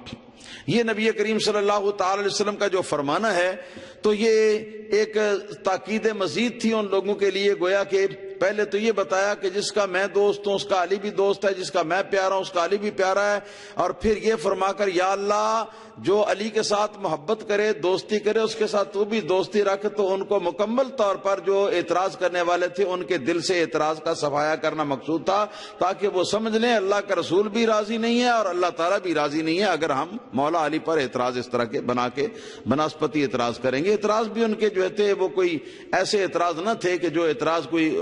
یہ نبی کریم صلی اللہ تعالی علیہ وسلم کا جو فرمانا ہے تو یہ ایک تاکید مزید تھی ان لوگوں کے لیے، گویا کہ پہلے تو یہ بتایا کہ جس کا میں دوست ہوں اس کا علی بھی دوست ہے، جس کا میں پیارا ہوں اس کا علی بھی پیارا ہے، اور پھر یہ فرما کر یا اللہ جو علی کے ساتھ محبت کرے دوستی کرے اس کے ساتھ تو بھی دوستی رکھ۔ تو ان کو مکمل طور پر جو اعتراض کرنے والے تھے ان کے دل سے اعتراض کا صفایا کرنا مقصود تھا، تاکہ وہ سمجھ لیں اللہ کا رسول بھی راضی نہیں ہے اور اللہ تعالیٰ بھی راضی نہیں ہے اگر ہم مولا علی پر اعتراض اس طرح کے بنا کے بنسپتی اعتراض کریں گے۔ اعتراض بھی ان کے جو تھے وہ کوئی ایسے اعتراض نہ تھے کہ جو اعتراض کوئی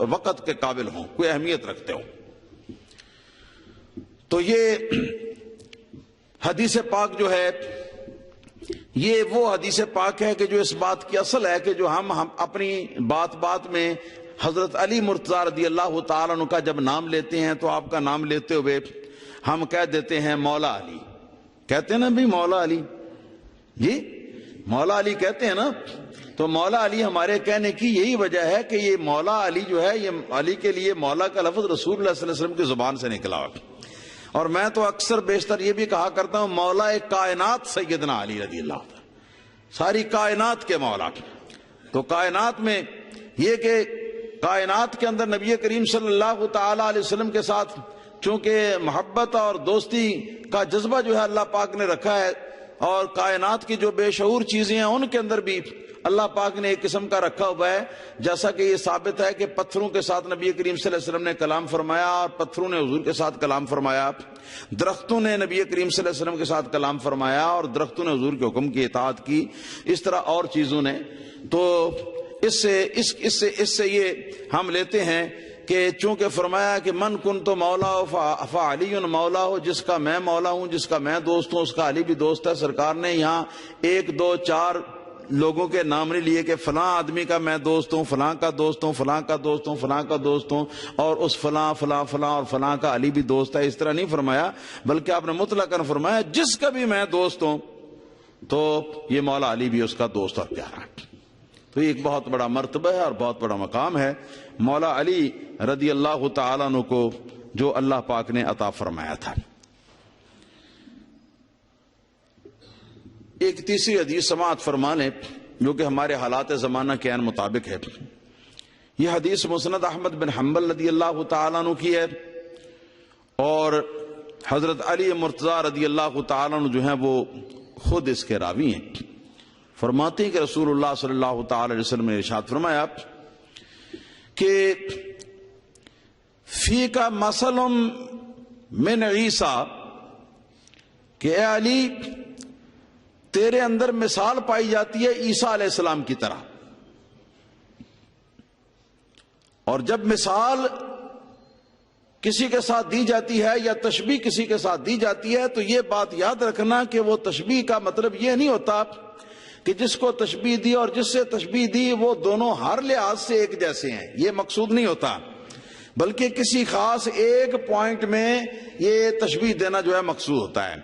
وقت کے قابل ہوں، کوئی اہمیت رکھتے ہوں۔ تو یہ حدیث پاک جو ہے یہ وہ حدیث پاک ہے کہ جو اس بات کی اصل ہے کہ جو ہم اپنی بات میں حضرت علی مرتضیٰ رضی اللہ تعالیٰ عنہ کا جب نام لیتے ہیں تو آپ کا نام لیتے ہوئے ہم کہہ دیتے ہیں مولا علی، کہتے ہیں نا بھی مولا علی، جی مولا علی کہتے ہیں نا۔ تو مولا علی ہمارے کہنے کی یہی وجہ ہے کہ یہ مولا علی جو ہے یہ علی کے لیے مولا کا لفظ رسول اللہ صلی اللہ علیہ وسلم کی زبان سے نکلا ہوا، اور میں تو اکثر بیشتر یہ بھی کہا کرتا ہوں مولا کائنات سیدنا علی رضی اللہ عنہ، ساری کائنات کے مولا۔ تو کائنات میں یہ کہ کائنات کے اندر نبی کریم صلی اللہ تعالی علیہ وسلم کے ساتھ چونکہ محبت اور دوستی کا جذبہ جو ہے اللہ پاک نے رکھا ہے، اور کائنات کی جو بے شعور چیزیں ہیں ان کے اندر بھی اللہ پاک نے ایک قسم کا رکھا ہوا ہے، جیسا کہ یہ ثابت ہے کہ پتھروں کے ساتھ نبی کریم صلی اللہ علیہ وسلم نے کلام فرمایا اور پتھروں نے حضور کے ساتھ کلام فرمایا، درختوں نے نبی کریم صلی اللہ علیہ وسلم کے ساتھ کلام فرمایا اور درختوں نے حضور کے حکم کی اطاعت کی، اس طرح اور چیزوں نے۔ تو اس سے یہ ہم لیتے ہیں کہ چونکہ فرمایا کہ من کنت مولا فعلی مولا ہو، جس کا میں مولا ہوں جس کا میں دوست ہوں اس کا علی بھی دوست ہے۔ سرکار نے یہاں 1 2 4 لوگوں کے نام نہیں لیے کہ فلاں آدمی کا میں دوست ہوں، فلاں کا دوست ہوں، فلاں کا دوست ہوں، فلاں کا دوست ہوں، اور اس فلاں فلاں فلاں اور فلاں کا علی بھی دوست ہے، اس طرح نہیں فرمایا، بلکہ آپ نے مطلقاً فرمایا جس کا بھی میں دوست ہوں تو یہ مولا علی بھی اس کا دوست اور پیارا ہے۔ تو یہ ایک بہت بڑا مرتبہ ہے اور بہت بڑا مقام ہے مولا علی رضی اللہ تعالیٰ عنہ کو جو اللہ پاک نے عطا فرمایا تھا۔ ایک تیسری حدیث سماعت فرما لیں جو کہ ہمارے حالات زمانہ کے عین مطابق ہے۔ یہ حدیث مسند احمد بن حنبل رضی اللہ تعالیٰ عنہ کی ہے، اور حضرت علی مرتضیٰ رضی اللہ تعالیٰ عنہ جو ہیں وہ خود اس کے راوی ہیں۔ فرماتے ہیں کہ رسول اللہ صلی اللہ تعالی علیہ وسلم نے ارشاد فرمایا کہ فی کا مثل من عیسیٰ، کہ اے علی تیرے اندر مثال پائی جاتی ہے عیسیٰ علیہ السلام کی طرح۔ اور جب مثال کسی کے ساتھ دی جاتی ہے یا تشبیہ کسی کے ساتھ دی جاتی ہے تو یہ بات یاد رکھنا کہ وہ تشبیہ کا مطلب یہ نہیں ہوتا کہ جس کو تشبیہ دی اور جس سے تشبیہ دی وہ دونوں ہر لحاظ سے ایک جیسے ہیں، یہ مقصود نہیں ہوتا، بلکہ کسی خاص ایک پوائنٹ میں یہ تشبیہ دینا جو ہے مقصود ہوتا ہے۔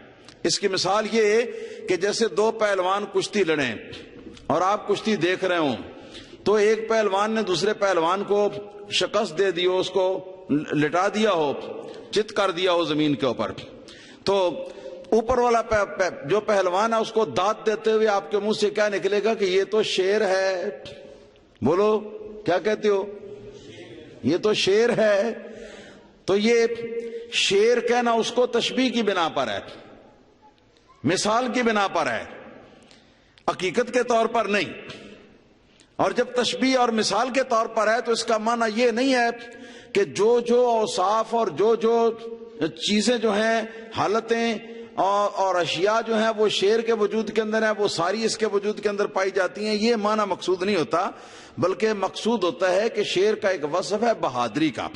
اس کی مثال یہ کہ جیسے دو پہلوان کشتی لڑیں اور آپ کشتی دیکھ رہے ہوں تو ایک پہلوان نے دوسرے پہلوان کو شکست دے دی ہو، اس کو لٹا دیا ہو، چت کر دیا ہو زمین کے اوپر، تو اوپر والا جو پہلوان ہے اس کو داد دیتے ہوئے آپ کے منہ سے کیا نکلے گا کہ یہ تو شیر ہے، بولو کیا کہتے ہو، یہ تو شیر ہے۔ تو یہ شیر کہنا اس کو تشبیہ کی بنا پر ہے، مثال کی بنا پر ہے، حقیقت کے طور پر نہیں۔ اور جب تشبیہ اور مثال کے طور پر ہے تو اس کا معنی یہ نہیں ہے کہ جو جو اوصاف اور جو جو چیزیں جو ہیں، حالتیں اور اشیاء جو ہیں وہ شیر کے وجود کے اندر ہیں وہ ساری اس کے وجود کے اندر پائی جاتی ہیں، یہ معنی مقصود نہیں ہوتا، بلکہ مقصود ہوتا ہے کہ شیر کا ایک وصف ہے بہادری کا،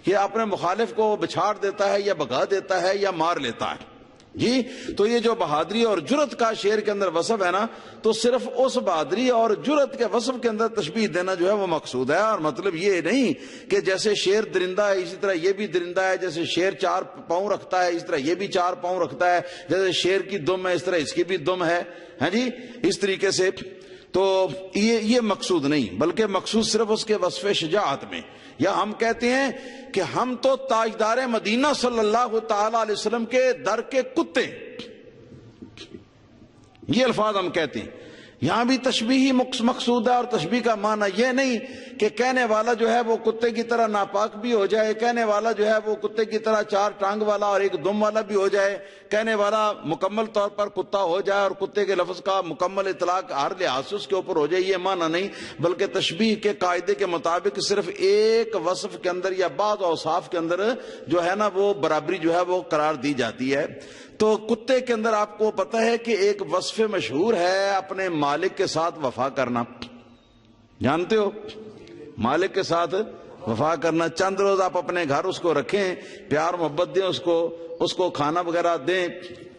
یہ اپنے مخالف کو بچھاڑ دیتا ہے یا بھگا دیتا ہے یا مار لیتا ہے جی۔ تو یہ جو بہادری اور جرت کا شیر کے اندر وصف ہے نا، تو صرف اس بہادری اور جرت کے وصف کے اندر تشبیہ دینا جو ہے وہ مقصود ہے، اور مطلب یہ نہیں کہ جیسے شیر درندہ ہے اسی طرح یہ بھی درندہ ہے، جیسے شیر 4 پاؤں رکھتا ہے اس طرح یہ بھی 4 پاؤں رکھتا ہے، جیسے شیر کی دم ہے اس طرح اس کی بھی دم ہے، ہاں جی، اس طریقے سے۔ تو یہ مقصود نہیں، بلکہ مقصود صرف اس کے وصف شجاعت میں۔ یا ہم کہتے ہیں کہ ہم تو تاجدار مدینہ صلی اللہ تعالی علیہ وسلم کے در کے کتے، یہ الفاظ ہم کہتے ہیں۔ یہاں بھی تشبیہ ہی مقصود ہے، اور تشبیہ کا معنی یہ نہیں کہ کہنے والا جو ہے وہ کتے کی طرح ناپاک بھی ہو جائے، کہنے والا جو ہے وہ کتے کی طرح 4 ٹانگ والا اور 1 دم والا بھی ہو جائے، کہنے والا مکمل طور پر کتا ہو جائے اور کتے کے لفظ کا مکمل اطلاق ہر لحاظ سے اس کے اوپر ہو جائے، یہ معنی نہیں، بلکہ تشبیہ کے قاعدے کے مطابق صرف ایک وصف کے اندر یا بعض اوصاف کے اندر جو ہے نا وہ برابری جو ہے وہ قرار دی جاتی ہے۔ تو کتے کے اندر آپ کو پتہ ہے کہ ایک وصف مشہور ہے اپنے مالک کے ساتھ وفا کرنا، جانتے ہو، مالک کے ساتھ وفا کرنا، چند روز آپ اپنے گھر اس کو رکھیں، پیار محبت دیں اس کو کھانا وغیرہ دیں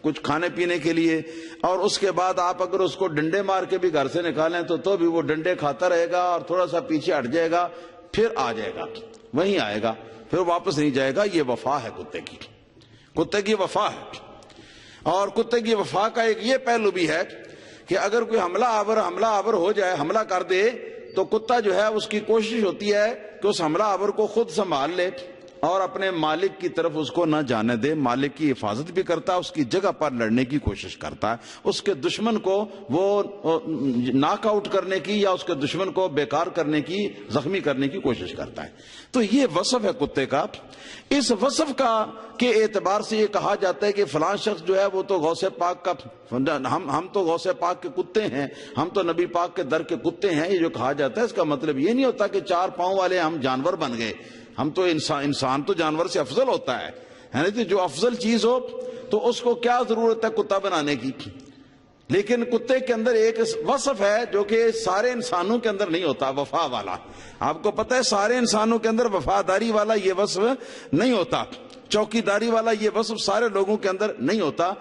کچھ کھانے پینے کے لیے، اور اس کے بعد آپ اگر اس کو ڈنڈے مار کے بھی گھر سے نکالیں تو بھی وہ ڈنڈے کھاتا رہے گا اور تھوڑا سا پیچھے ہٹ جائے گا، پھر آ جائے گا، وہیں آئے گا، پھر واپس نہیں جائے گا۔ یہ وفا ہے کتے کی وفا ہے۔ اور کتے کی وفا کا ایک یہ پہلو بھی ہے کہ اگر کوئی حملہ آور ہو جائے، حملہ کر دے، تو کتا جو ہے اس کی کوشش ہوتی ہے کہ اس حملہ آور کو خود سنبھال لے اور اپنے مالک کی طرف اس کو نہ جانے دے، مالک کی حفاظت بھی کرتا ہے، اس کی جگہ پر لڑنے کی کوشش کرتا ہے، اس کے دشمن کو وہ ناک آؤٹ کرنے کی یا اس کے دشمن کو بیکار کرنے کی، زخمی کرنے کی کوشش کرتا ہے۔ تو یہ وصف ہے کتے کا۔ اس وصف کا کے اعتبار سے یہ کہا جاتا ہے کہ فلاں شخص جو ہے وہ تو غوث پاک کا، ہم تو غوث پاک کے کتے ہیں، ہم تو نبی پاک کے در کے کتے ہیں، یہ جو کہا جاتا ہے اس کا مطلب یہ نہیں ہوتا کہ 4 پاؤں والے ہم جانور بن گئے، ہم تو انسان تو جانور سے افضل ہوتا ہے نا، جو افضل چیز ہو تو اس کو کیا ضرورت ہے کتا بنانے کی۔ لیکن کتے کے اندر ایک وصف ہے جو کہ سارے انسانوں کے اندر نہیں ہوتا، وفا والا۔ آپ کو پتہ ہے سارے انسانوں کے اندر وفاداری والا یہ وصف نہیں ہوتا، چوکیداری والا یہ وصف سارے لوگوں کے اندر نہیں ہوتا۔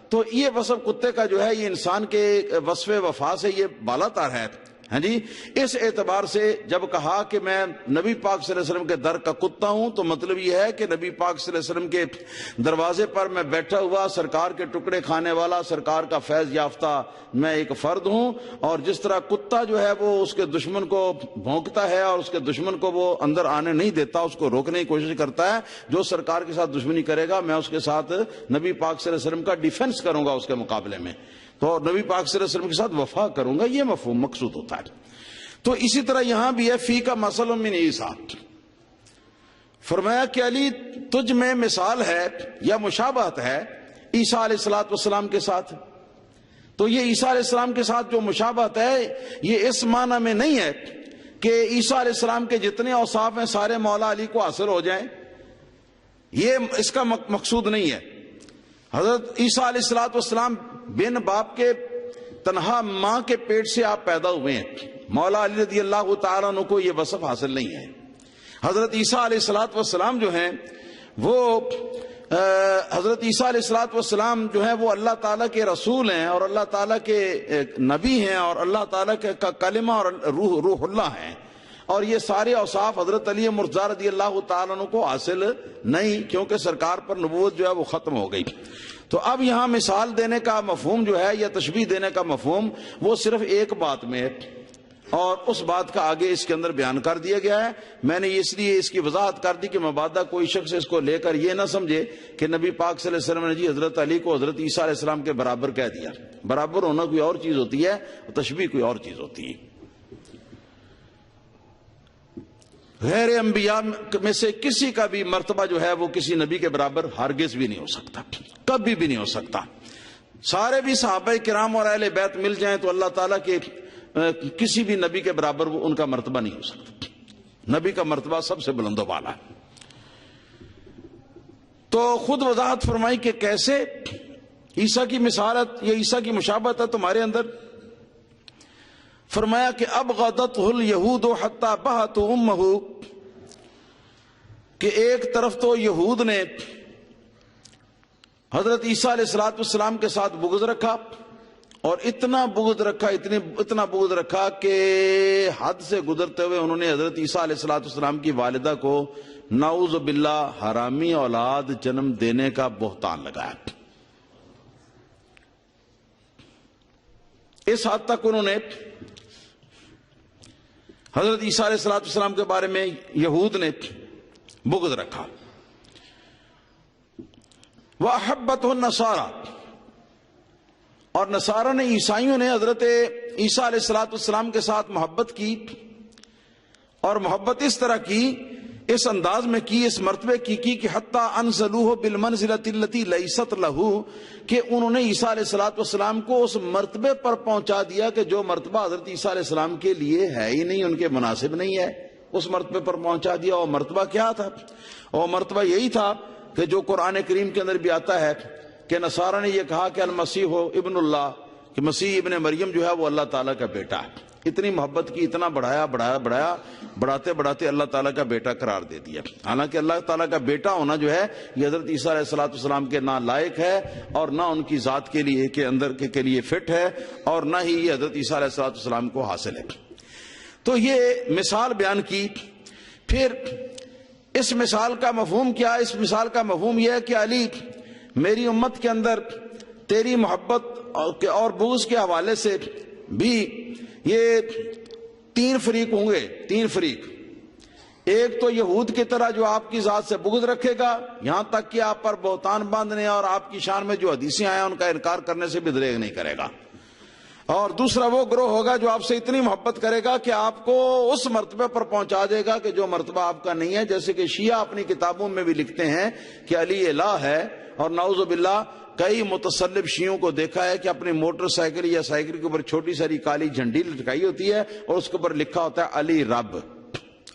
تو یہ وصف کتے کا جو ہے یہ انسان کے وصف وفا سے یہ بالا تر ہے، ہاں جی، اس اعتبار سے جب کہا کہ میں نبی پاک صلی اللہ علیہ وسلم کے در کا کتا ہوں تو مطلب یہ ہے کہ نبی پاک صلی اللہ علیہ وسلم کے دروازے پر میں بیٹھا ہوا سرکار کے ٹکڑے کھانے والا سرکار کا فیض یافتہ میں ایک فرد ہوں، اور جس طرح کتا جو ہے وہ اس کے دشمن کو بھونکتا ہے اور اس کے دشمن کو وہ اندر آنے نہیں دیتا، اس کو روکنے کی کوشش کرتا ہے، جو سرکار کے ساتھ دشمنی کرے گا میں اس کے ساتھ نبی پاک صلی اللہ علیہ وسلم کا ڈیفنس کروں گا اس کے مقابلے میں، تو نبی پاک صلی اللہ علیہ وسلم کے ساتھ وفا کروں گا، یہ مفہوم مقصود ہوتا ہے۔ تو اسی طرح یہاں بھی ہے فی کا مثل من عیسیٰ، فرمایا کہ علی تجھ میں مثال ہے یا مشابہت ہے عیسیٰ علیہ السلام کے ساتھ۔ تو یہ عیسیٰ علیہ السلام کے ساتھ جو مشابہت ہے یہ اس معنی میں نہیں ہے کہ عیسیٰ علیہ السلام کے جتنے اوصاف ہیں سارے مولا علی کو حاصل ہو جائیں، یہ اس کا مقصود نہیں ہے۔ حضرت عیسیٰ علیہ السلام بن باپ کے تنہا ماں کے پیٹ سے آپ پیدا ہوئے ہیں، مولا علی رضی اللہ تعالیٰ عنہ کو یہ وصف حاصل نہیں ہے۔ حضرت عیسیٰ علیہ السلام جو ہیں وہ حضرت عیسیٰ علیہ السلام جو ہیں وہ اللہ تعالیٰ کے رسول ہیں اور اللہ تعالیٰ کے نبی ہیں اور اللہ تعالیٰ کا کلمہ اور روح اللہ ہیں، اور یہ سارے اوصاف حضرت علی مرتضیٰ رضی اللہ تعالیٰ عنہ کو حاصل نہیں، کیونکہ سرکار پر نبوت جو ہے وہ ختم ہو گئی۔ تو اب یہاں مثال دینے کا مفہوم جو ہے یا تشبیہ دینے کا مفہوم وہ صرف ایک بات میں ہے، اور اس بات کا آگے اس کے اندر بیان کر دیا گیا ہے۔ میں نے اس لیے اس کی وضاحت کر دی کہ مبادہ کوئی شخص اس کو لے کر یہ نہ سمجھے کہ نبی پاک صلی اللہ علیہ وسلم نے جی حضرت علی کو حضرت عیسیٰ علیہ السلام کے برابر کہہ دیا۔ برابر ہونا کوئی اور چیز ہوتی ہے، تشبیہ کوئی اور چیز ہوتی ہے۔ غیر انبیاء میں سے کسی کا بھی مرتبہ جو ہے وہ کسی نبی کے برابر ہرگز بھی نہیں ہو سکتا، کبھی بھی نہیں ہو سکتا۔ سارے بھی صحابہ کرام اور اہل بیت مل جائیں تو اللہ تعالیٰ کے کسی بھی نبی کے برابر وہ ان کا مرتبہ نہیں ہو سکتا۔ نبی کا مرتبہ سب سے بلند و بالا ہے۔ تو خود وضاحت فرمائی کہ کیسے عیسیٰ کی مثالت یا عیسیٰ کی مشابہت ہے تمہارے اندر۔ فرمایا کہ ابغضتہ الیہود حتی بہت امہ، کہ ایک طرف تو یہود نے حضرت عیسیٰ علیہ السلام کے ساتھ بغض رکھا، اور اتنا بغض رکھا کہ حد سے گزرتے ہوئے انہوں نے حضرت عیسیٰ علیہ السلام کی والدہ کو نعوذ باللہ حرامی اولاد جنم دینے کا بہتان لگایا۔ اس حد تک انہوں نے حضرت عیسیٰ علیہ السلام کے بارے میں یہود نے بغض رکھا۔ وَأَحَبَّتْهُ النَّصَارَى، اور نصارہ نے عیسائیوں نے حضرت عیسیٰ علیہ السلام کے ساتھ محبت کی، اور محبت اس طرح کی، اس انداز میں کی، اس مرتبے کی کہ حتیٰ انزلوہ بالمنزلۃ التی لیست لہ، کہ انہوں نے عیسیٰ علیہ السلام کو اس مرتبے پر پہنچا دیا کہ جو مرتبہ حضرت عیسیٰ علیہ السلام کے لیے ہے ہی نہیں، ان کے مناسب نہیں ہے، اس مرتبے پر پہنچا دیا۔ اور مرتبہ کیا تھا؟ اور مرتبہ یہی تھا کہ جو قرآن کریم کے اندر بھی آتا ہے کہ نصارہ نے یہ کہا کہ المسیح ابن اللہ، کہ مسیح ابن مریم جو ہے وہ اللہ تعالیٰ کا بیٹا ہے۔ اتنی محبت کی، اتنا بڑھایا بڑھاتے بڑھاتے اللہ تعالیٰ کا بیٹا قرار دے دیا۔ حالانکہ اللہ تعالیٰ کا بیٹا ہونا جو ہے یہ حضرت عیسیٰ علیہ السلام کے نہ لائق ہے، اور نہ ان کی ذات کے لیے کے اندر کے لیے فٹ ہے، اور نہ ہی یہ حضرت عیسیٰ علیہ السلام کو حاصل ہے۔ تو یہ مثال بیان کی۔ پھر اس مثال کا مفہوم کیا؟ اس مثال کا مفہوم یہ ہے کہ علی، میری امت کے اندر تیری محبت اور بغض کے حوالے سے بھی یہ تین فریق ہوں گے، تین فریق۔ ایک تو یہود کی طرح جو آپ کی ذات سے بغض رکھے گا، یہاں تک کہ آپ پر بہتان باندھنے اور آپ کی شان میں جو حدیثیں آئیں ان کا انکار کرنے سے بھی دریغ نہیں کرے گا۔ اور دوسرا وہ گروہ ہوگا جو آپ سے اتنی محبت کرے گا کہ آپ کو اس مرتبے پر پہنچا دے گا کہ جو مرتبہ آپ کا نہیں ہے، جیسے کہ شیعہ اپنی کتابوں میں بھی لکھتے ہیں کہ علی الہ ہے، اور نعوذ باللہ کئی متصلب شیعوں کو دیکھا ہے کہ اپنی موٹر سائیکل یا سائیکل کے اوپر چھوٹی ساری کالی جھنڈی لٹکائی ہوتی ہے اور اس کے اوپر لکھا ہوتا ہے علی رب،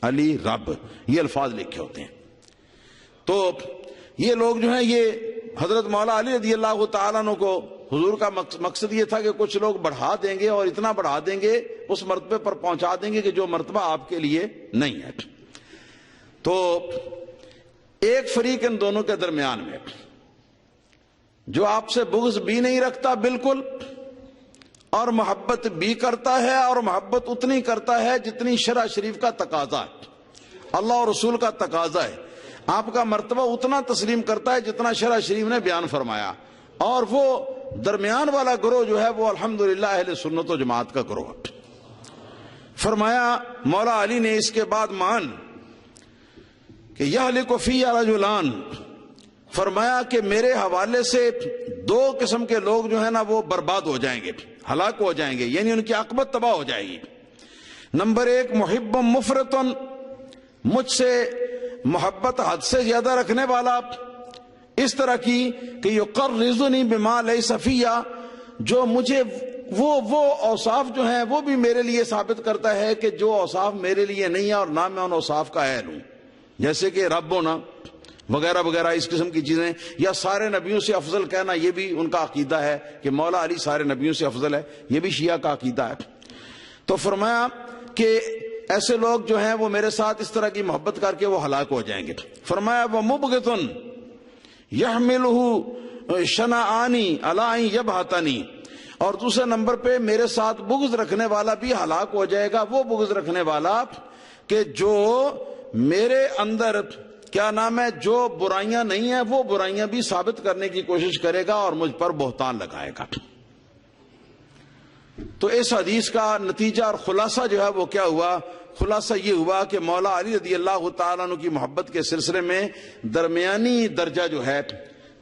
علی رب، یہ الفاظ لکھے ہوتے ہیں۔ تو یہ لوگ جو ہیں یہ حضرت مولا علی رضی اللہ تعالیٰ عنہ کو، حضور کا مقصد یہ تھا کہ کچھ لوگ بڑھا دیں گے اور اتنا بڑھا دیں گے، اس مرتبے پر پہنچا دیں گے کہ جو مرتبہ آپ کے لیے نہیں ہے۔ تو ایک فریق ان دونوں کے درمیان میں جو آپ سے بغض بھی نہیں رکھتا بالکل، اور محبت بھی کرتا ہے، اور محبت اتنی کرتا ہے جتنی شرع شریف کا تقاضا ہے، اللہ اور رسول کا تقاضا ہے۔ آپ کا مرتبہ اتنا تسلیم کرتا ہے جتنا شرع شریف نے بیان فرمایا، اور وہ درمیان والا گروہ جو ہے وہ الحمدللہ اہل سنت و جماعت کا گروہ ہے۔ فرمایا مولا علی نے اس کے بعد مان کہ یہلک فی رجلان، فرمایا کہ میرے حوالے سے دو قسم کے لوگ جو ہیں نا وہ برباد ہو جائیں گے، ہلاک ہو جائیں گے، یعنی ان کی عاقبت تباہ ہو جائے گی۔ نمبر ایک، محب مفرط، مجھ سے محبت حد سے زیادہ رکھنے والا، اس طرح کی کہ یقرضنی بما لیس فی، جو مجھے وہ اوصاف جو ہیں وہ بھی میرے لیے ثابت کرتا ہے کہ جو اوصاف میرے لیے نہیں ہے اور نہ میں ان اوصاف کا اہل ہوں، جیسے کہ رب ہونا وغیرہ وغیرہ اس قسم کی چیزیں، یا سارے نبیوں سے افضل کہنا، یہ بھی ان کا عقیدہ ہے کہ مولا علی سارے نبیوں سے افضل ہے، یہ بھی شیعہ کا عقیدہ ہے۔ تو فرمایا کہ ایسے لوگ جو ہیں وہ میرے ساتھ اس طرح کی محبت کر کے وہ ہلاک ہو جائیں گے۔ فرمایا وَمُبْغِضٌ يَحْمِلُهُ شَنَآنِ عَلَىٰ أَن يَبْهَتَنِي، اور دوسرے نمبر پہ میرے ساتھ بغض رکھنے والا بھی ہلاک ہو جائے گا، وہ بغض رکھنے والا کہ جو میرے اندر کیا نام ہے جو برائیاں نہیں ہیں وہ برائیاں بھی ثابت کرنے کی کوشش کرے گا اور مجھ پر بہتان لگائے گا۔ تو اس حدیث کا نتیجہ اور خلاصہ جو ہے وہ کیا ہوا؟ خلاصہ یہ ہوا کہ مولا علی رضی اللہ تعالیٰ عنہ کی محبت کے سلسلے میں درمیانی درجہ جو ہے،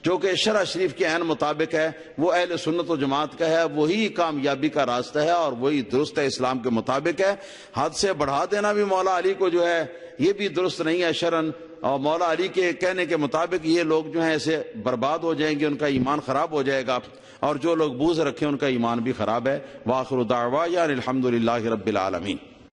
جو کہ شرع شریف کے عین مطابق ہے، وہ اہل سنت و جماعت کا ہے، وہی کامیابی کا راستہ ہے اور وہی درست ہے، اسلام کے مطابق ہے۔ حد سے بڑھا دینا بھی مولا علی کو جو ہے یہ بھی درست نہیں ہے شرعن، اور مولا علی کے کہنے کے مطابق یہ لوگ جو ہیں ایسے برباد ہو جائیں گے، ان کا ایمان خراب ہو جائے گا، اور جو لوگ بغض رکھیں ان کا ایمان بھی خراب ہے۔ وآخر دعوانا الحمدللہ رب العالمین۔